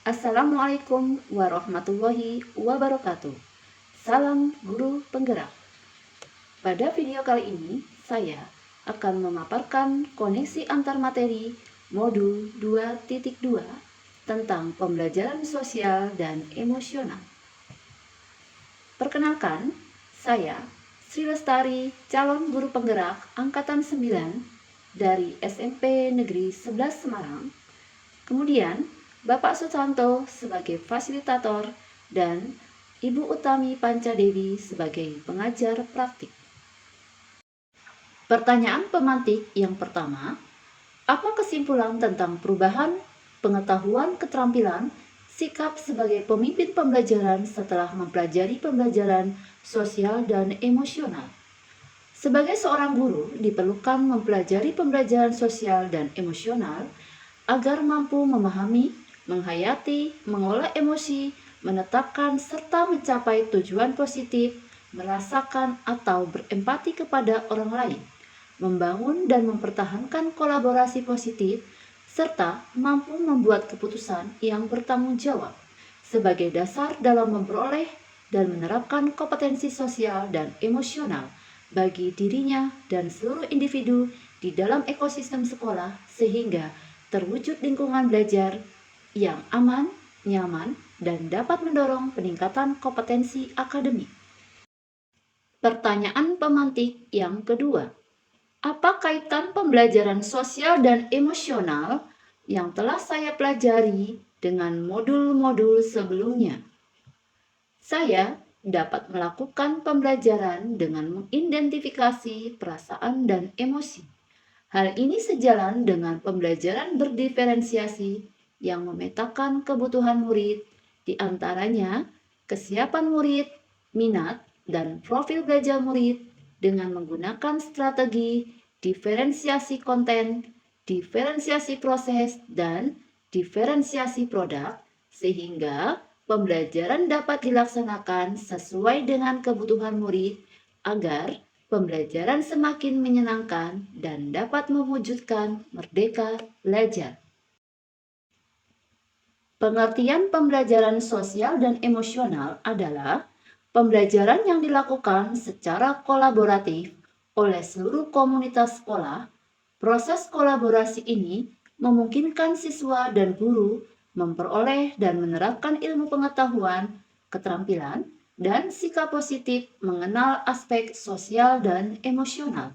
Assalamualaikum warahmatullahi wabarakatuh. Salam guru penggerak. Pada video kali ini, saya akan memaparkan koneksi antar materi modul 2.2 tentang pembelajaran sosial dan emosional. Perkenalkan, saya Sri Lestari, calon guru penggerak angkatan 9 dari SMP Negeri 11 Semarang. Kemudian, Bapak Sutanto sebagai fasilitator dan Ibu Utami Pancadewi sebagai pengajar praktik. Pertanyaan pemantik yang pertama, apa kesimpulan tentang perubahan pengetahuan keterampilan sikap sebagai pemimpin pembelajaran setelah mempelajari pembelajaran sosial dan emosional? Sebagai seorang guru, diperlukan mempelajari pembelajaran sosial dan emosional agar mampu memahami, menghayati, mengolah emosi, menetapkan serta mencapai tujuan positif, merasakan atau berempati kepada orang lain, membangun dan mempertahankan kolaborasi positif, serta mampu membuat keputusan yang bertanggung jawab sebagai dasar dalam memperoleh dan menerapkan kompetensi sosial dan emosional bagi dirinya dan seluruh individu di dalam ekosistem sekolah sehingga terwujud lingkungan belajar yang aman, nyaman, dan dapat mendorong peningkatan kompetensi akademik. Pertanyaan pemantik yang kedua, apa kaitan pembelajaran sosial dan emosional yang telah saya pelajari dengan modul-modul sebelumnya? Saya dapat melakukan pembelajaran dengan mengidentifikasi perasaan dan emosi. Hal ini sejalan dengan pembelajaran berdiferensiasi yang memetakan kebutuhan murid, di antaranya kesiapan murid, minat, dan profil belajar murid dengan menggunakan strategi diferensiasi konten, diferensiasi proses, dan diferensiasi produk, sehingga pembelajaran dapat dilaksanakan sesuai dengan kebutuhan murid agar pembelajaran semakin menyenangkan dan dapat mewujudkan merdeka belajar. Pengertian pembelajaran sosial dan emosional adalah pembelajaran yang dilakukan secara kolaboratif oleh seluruh komunitas sekolah. Proses kolaborasi ini memungkinkan siswa dan guru memperoleh dan menerapkan ilmu pengetahuan, keterampilan, dan sikap positif mengenal aspek sosial dan emosional.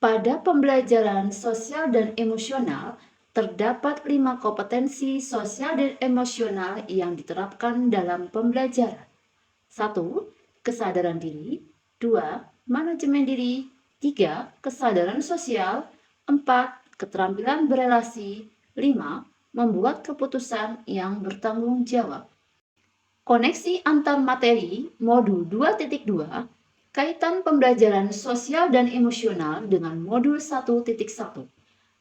Pada pembelajaran sosial dan emosional, terdapat 5 kompetensi sosial dan emosional yang diterapkan dalam pembelajaran. 1. Kesadaran diri. 2. Manajemen diri. 3. Kesadaran sosial. 4. Keterampilan berelasi. 5. Membuat keputusan yang bertanggung jawab. Koneksi antar materi modul 2.2 kaitan pembelajaran sosial dan emosional dengan modul 1.1.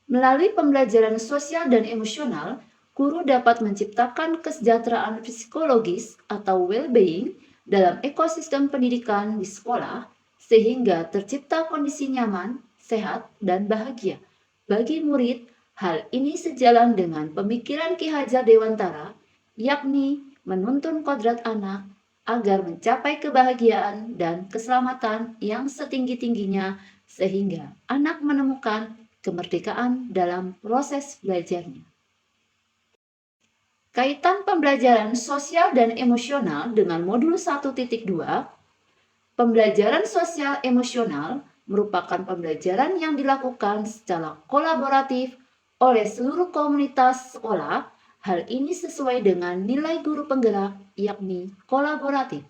Melalui pembelajaran sosial dan emosional, guru dapat menciptakan kesejahteraan psikologis atau well-being dalam ekosistem pendidikan di sekolah sehingga tercipta kondisi nyaman, sehat, dan bahagia bagi murid. Hal ini sejalan dengan pemikiran Ki Hajar Dewantara, yakni menuntun kodrat anak agar mencapai kebahagiaan dan keselamatan yang setinggi-tingginya sehingga anak menemukan kemerdekaan dalam proses belajarnya. Kaitan pembelajaran sosial dan emosional dengan modul 1.2, pembelajaran sosial emosional merupakan pembelajaran yang dilakukan secara kolaboratif oleh seluruh komunitas sekolah. Hal ini sesuai dengan nilai guru penggerak, yakni kolaboratif.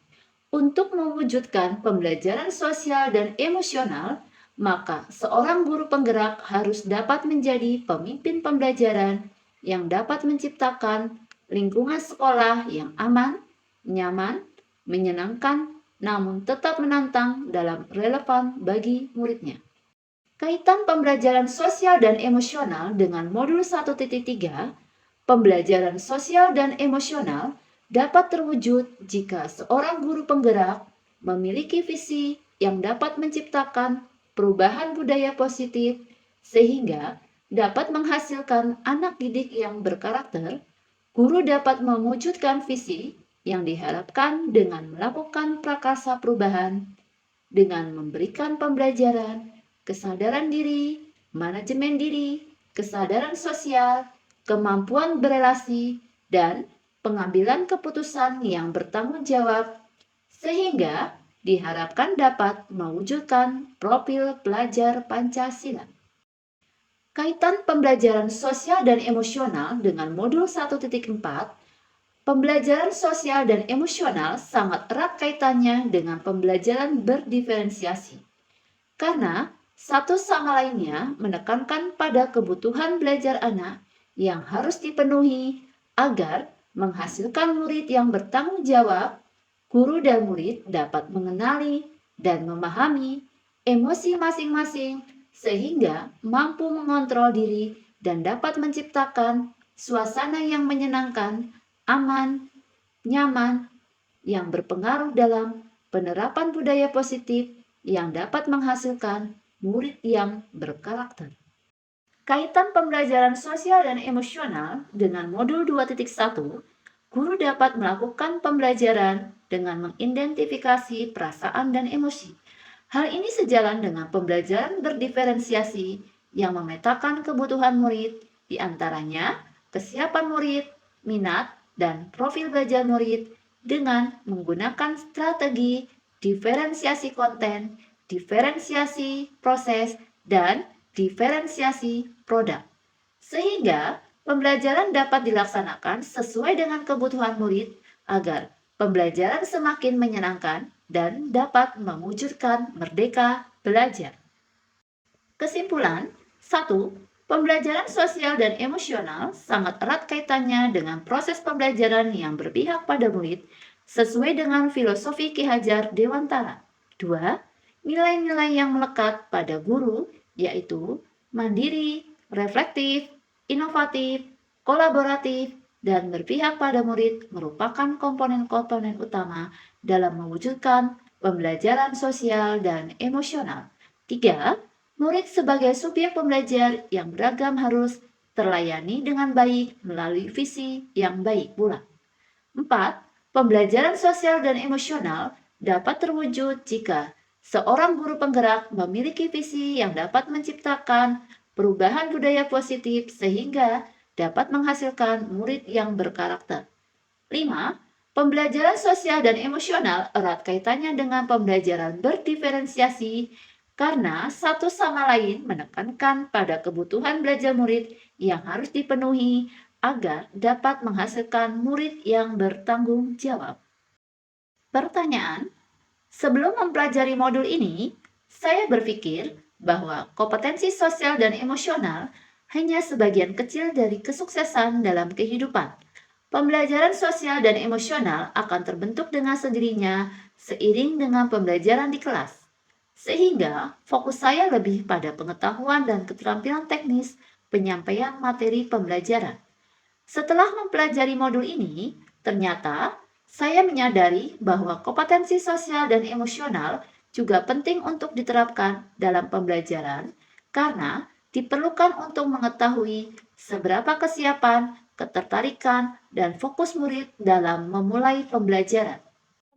Untuk mewujudkan pembelajaran sosial dan emosional, maka seorang guru penggerak harus dapat menjadi pemimpin pembelajaran yang dapat menciptakan lingkungan sekolah yang aman, nyaman, menyenangkan, namun tetap menantang dalam relevan bagi muridnya. Kaitan pembelajaran sosial dan emosional dengan modul 1.3, pembelajaran sosial dan emosional dapat terwujud jika seorang guru penggerak memiliki visi yang dapat menciptakan perubahan budaya positif sehingga dapat menghasilkan anak didik yang berkarakter, Guru dapat mewujudkan visi yang diharapkan dengan melakukan prakarsa perubahan, dengan memberikan pembelajaran, kesadaran diri, manajemen diri, kesadaran sosial, kemampuan berelasi, dan pengambilan keputusan yang bertanggung jawab, sehingga diharapkan dapat mewujudkan profil pelajar Pancasila. Kaitan pembelajaran sosial dan emosional dengan modul 1.4, pembelajaran sosial dan emosional sangat erat kaitannya dengan pembelajaran berdiferensiasi. Karena satu sama lainnya menekankan pada kebutuhan belajar anak yang harus dipenuhi agar menghasilkan murid yang bertanggung jawab. Guru dan murid dapat mengenali dan memahami emosi masing-masing sehingga mampu mengontrol diri dan dapat menciptakan suasana yang menyenangkan, aman, nyaman, yang berpengaruh dalam penerapan budaya positif yang dapat menghasilkan murid yang berkarakter. Kaitan pembelajaran sosial dan emosional dengan modul 2.1, guru dapat melakukan pembelajaran dengan mengidentifikasi perasaan dan emosi. Hal ini sejalan dengan pembelajaran berdiferensiasi yang memetakan kebutuhan murid, diantaranya kesiapan murid, minat, dan profil belajar murid dengan menggunakan strategi diferensiasi konten, diferensiasi proses, dan diferensiasi produk. Sehingga pembelajaran dapat dilaksanakan sesuai dengan kebutuhan murid agar pembelajaran semakin menyenangkan dan dapat mewujudkan merdeka belajar. Kesimpulan, 1. Pembelajaran sosial dan emosional sangat erat kaitannya dengan proses pembelajaran yang berpihak pada murid sesuai dengan filosofi Ki Hajar Dewantara. 2. Nilai-nilai yang melekat pada guru yaitu mandiri, reflektif, inovatif, kolaboratif, dan berpihak pada murid merupakan komponen-komponen utama dalam mewujudkan pembelajaran sosial dan emosional. 3. Murid sebagai subjek pembelajar yang beragam harus terlayani dengan baik melalui visi yang baik pula. 4. Pembelajaran sosial dan emosional dapat terwujud jika seorang guru penggerak memiliki visi yang dapat menciptakan perubahan budaya positif sehingga dapat menghasilkan murid yang berkarakter. 5. Pembelajaran sosial dan emosional erat kaitannya dengan pembelajaran berdiferensiasi karena satu sama lain menekankan pada kebutuhan belajar murid yang harus dipenuhi agar dapat menghasilkan murid yang bertanggung jawab. Pertanyaan: sebelum mempelajari modul ini, saya berpikir bahwa kompetensi sosial dan emosional hanya sebagian kecil dari kesuksesan dalam kehidupan. Pembelajaran sosial dan emosional akan terbentuk dengan sendirinya seiring dengan pembelajaran di kelas. Sehingga fokus saya lebih pada pengetahuan dan keterampilan teknis penyampaian materi pembelajaran. Setelah mempelajari modul ini, ternyata saya menyadari bahwa kompetensi sosial dan emosional juga penting untuk diterapkan dalam pembelajaran karena diperlukan untuk mengetahui seberapa kesiapan, ketertarikan, dan fokus murid dalam memulai pembelajaran.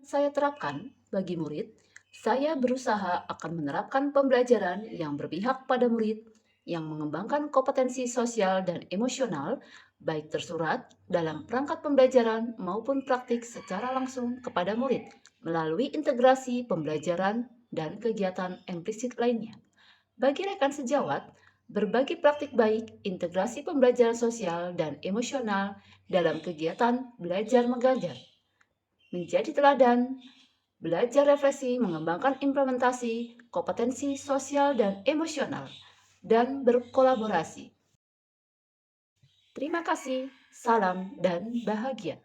Saya terapkan bagi murid, saya berusaha akan menerapkan pembelajaran yang berpihak pada murid, yang mengembangkan kompetensi sosial dan emosional, baik tersurat dalam perangkat pembelajaran maupun praktik secara langsung kepada murid, melalui integrasi pembelajaran dan kegiatan implisit lainnya. Bagi rekan sejawat, berbagi praktik baik, integrasi pembelajaran sosial dan emosional dalam kegiatan belajar mengajar. Menjadi teladan, belajar refleksi mengembangkan implementasi kompetensi sosial dan emosional, dan berkolaborasi. Terima kasih, salam dan bahagia.